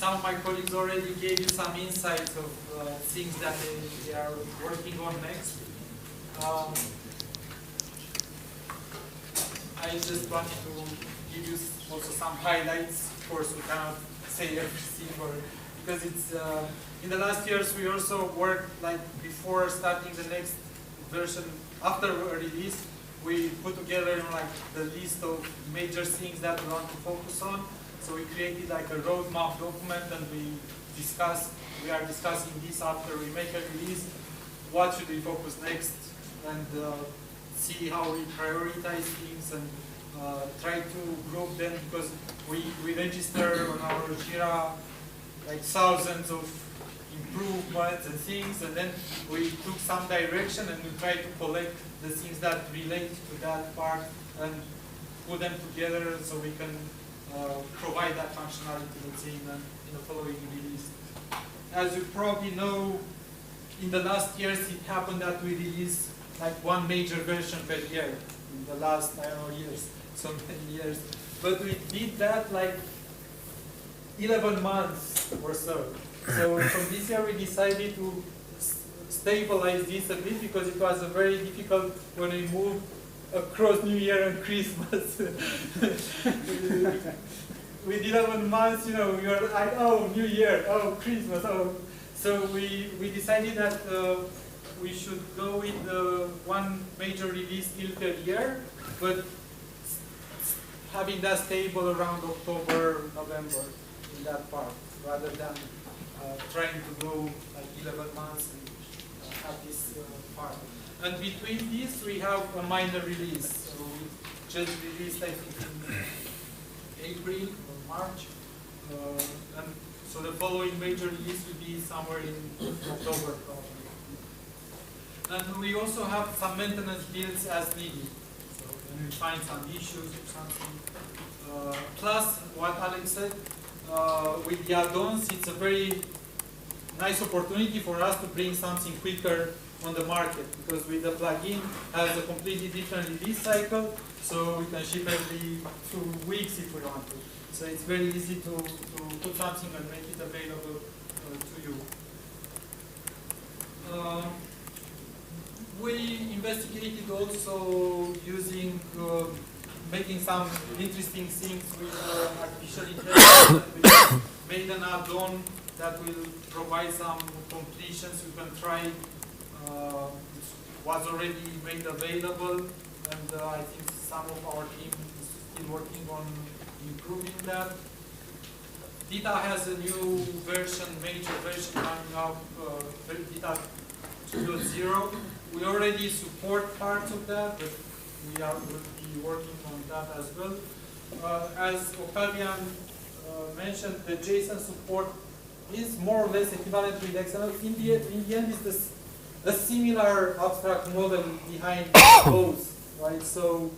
some of my colleagues already gave you some insights of things that they are working on next. I just wanted to give you also some highlights. Of course, we cannot say everything, because it's in the last years we also worked, like before starting the next version, after a release, we put together like the list of major things that we want to focus on. So we created like a roadmap document, and we are discussing this after we make a release. What should we focus next, and see how we prioritize things, and try to group them, because we register on our Jira like thousands of improvements and things, and then we took some direction and we try to collect the things that relate to that part and put them together so we can provide that functionality, let's say, in the following release. As you probably know, in the last years it happened that we released like one major version per year in the last, I don't know, years, so many years. But we did that like 11 months or so. So from this year we decided to stabilize this a bit, because it was very difficult when we moved across New Year and Christmas. With 11 months, you know, we were like, oh, New Year, oh, Christmas, oh. So we decided that we should go with one major release till per year, but having that stable around October, November in that part, rather than trying to go like 11 months and have this part. And between these, we have a minor release. So we just released, I think, in April or March. And so the following major release will be somewhere in October, probably. And we also have some maintenance builds as needed. So when we find some issues or something. Plus, what Alex said, with the add-ons, it's a very nice opportunity for us to bring something quicker on the market, because with the plugin has a completely different release cycle, so we can ship every 2 weeks if we want to. So it's very easy to put something and make it available to you. We investigated also using, making some interesting things with artificial intelligence. We made an add-on that will provide some completions you can try. It was already made available, and I think some of our team is still working on improving that. DITA has a new version, major version coming out, DITA 2.0. We already support parts of that, but will be working on that as well. As Octavian mentioned, the JSON support is more or less equivalent with XML. In the end, it's a similar abstract model behind both, right? So,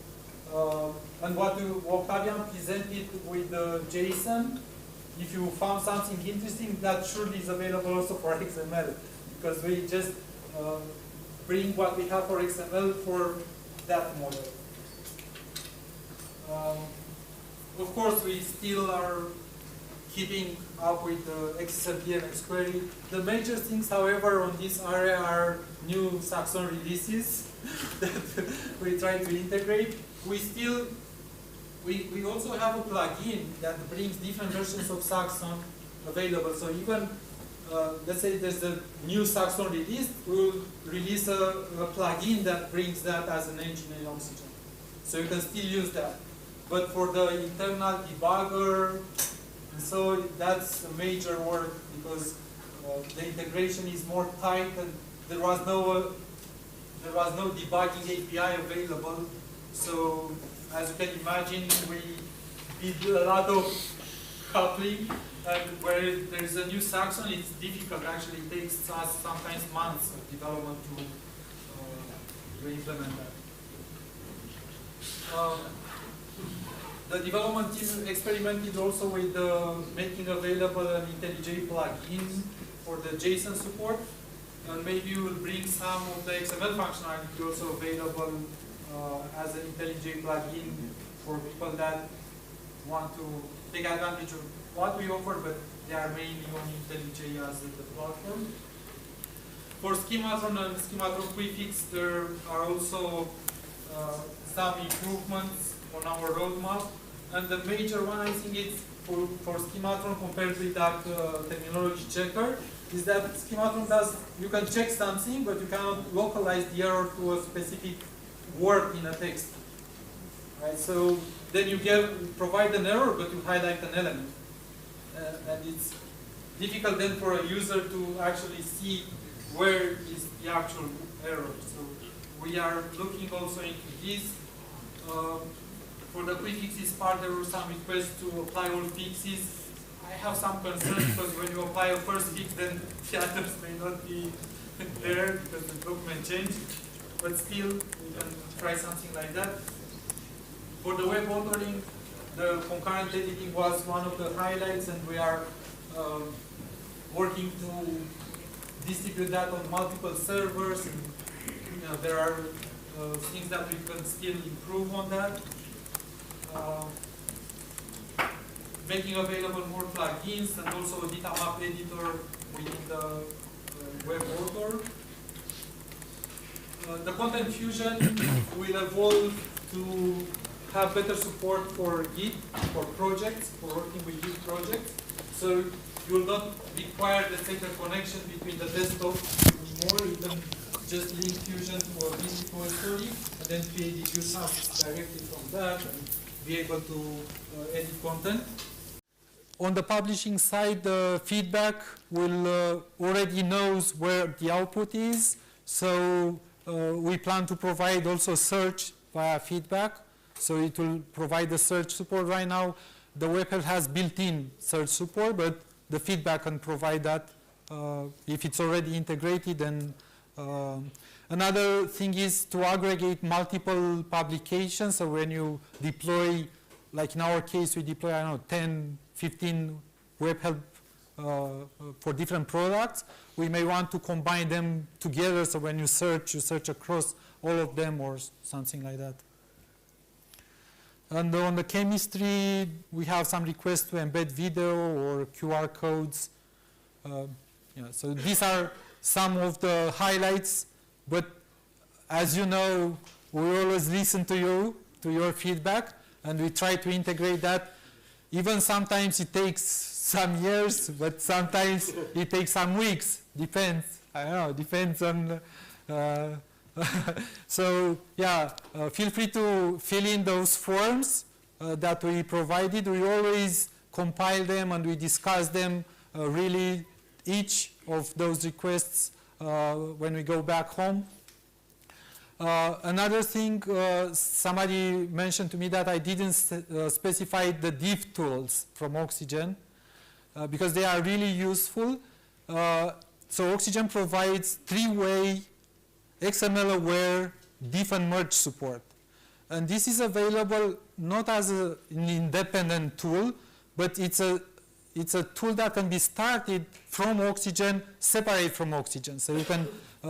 and what Octavian presented with the JSON, if you found something interesting, that surely is available also for XML, because we just bring what we have for XML for that model. Of course, we still are keeping up with the XSLT and XQuery. The major things, however, on this area are new Saxon releases that we try to integrate. We also have a plugin that brings different versions of Saxon available. So even, let's say there's a new Saxon release, we'll release a plugin that brings that as an engine in Oxygen. So you can still use that. But for the internal debugger, so that's a major work, because the integration is more tight, and there was no debugging API available. So as you can imagine, we did a lot of coupling, and where there is a new Saxon, it's difficult. Actually, it takes us sometimes months of development to implement that. The development team experimented also with making available an IntelliJ plugin for the JSON support, and maybe we will bring some of the XML functionality also available as an IntelliJ plugin for people that want to take advantage of what we offer, but they are mainly on IntelliJ as the platform. For Schematron and Schematron Prefix, there are also some improvements on our roadmap. And the major one, I think, is for Schematron compared with that terminology checker, is that Schematron does, you can check something, but you cannot localize the error to a specific word in a text. Right? So then you provide an error, but you highlight an element. And it's difficult then for a user to actually see where is the actual error. So we are looking also into this. For the prefixes part, there were some requests to apply all fixes. I have some concerns because when you apply a first fix, then the others may not be there because the document changed. But still, we can try something like that. For the web authoring, the concurrent editing was one of the highlights, and we are working to distribute that on multiple servers. And, there are things that we can still improve on that. Making available more plugins and also a DITA map editor within the web author. The Content Fusion will evolve to have better support for Git, for projects, for working with Git projects. So you will not require the data connection between the desktop anymore. You can just link Fusion to a Git repository and then create the use tasks directly from that and be able to edit content. On the publishing side, the feedback will already knows where the output is. So we plan to provide also search via feedback. So it will provide the search support. Right now, the webhelp has built-in search support, but the feedback can provide that if it's already integrated. And another thing is to aggregate multiple publications. So when you deploy, like in our case, we deploy, I don't know, 10, 15 webhelp for different products. We may want to combine them together. So when you search across all of them or something like that. And on the chemistry, we have some requests to embed video or QR codes. So these are some of the highlights. But as you know, we always listen to you, to your feedback, and we try to integrate that. Even sometimes it takes some years, but sometimes it takes some weeks. Depends. I don't know. Depends on. So yeah, feel free to fill in those forms that we provided. We always compile them and we discuss them really each of those requests when we go back home. Another thing, somebody mentioned to me that I didn't specify the div tools from Oxygen because they are really useful. So Oxygen provides three-way XML-aware div and merge support. And this is available not as an independent tool, but it's a tool that can be started from Oxygen, separate from Oxygen. So you can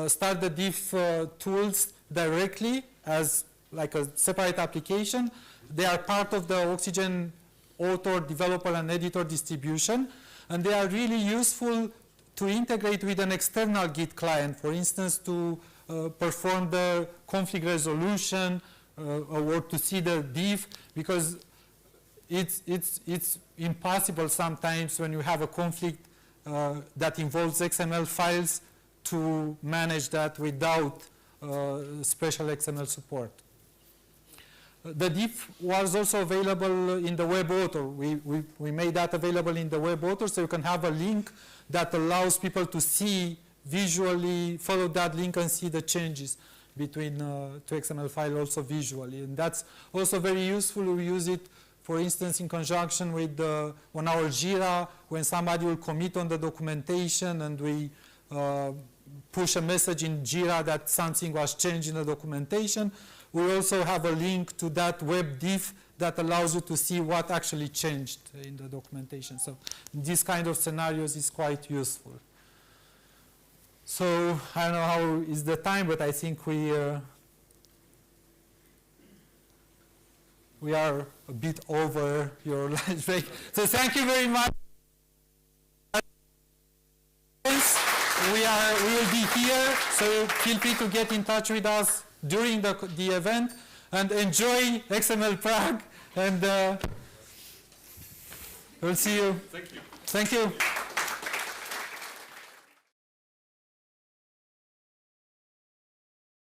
start the div tools directly as like a separate application. They are part of the Oxygen author, developer, and editor distribution. And they are really useful to integrate with an external Git client, for instance, to perform the config resolution or to see the div, because it's impossible sometimes when you have a conflict that involves XML files to manage that without special XML support. The div was also available in the web author. We made that available in the web author, so you can have a link that allows people to see visually, follow that link and see the changes between two XML files also visually. And that's also very useful. We use it, for instance, in conjunction with on our Jira, when somebody will commit on the documentation and we push a message in Jira that something was changed in the documentation. We also have a link to that web div that allows you to see what actually changed in the documentation. So this kind of scenarios is quite useful. So I don't know how is the time, but I think we are a bit over your lunch break. So thank you very much. we will be here, so feel free to get in touch with us during the event, and enjoy XML Prague, and we'll see you. Thank you. Thank you.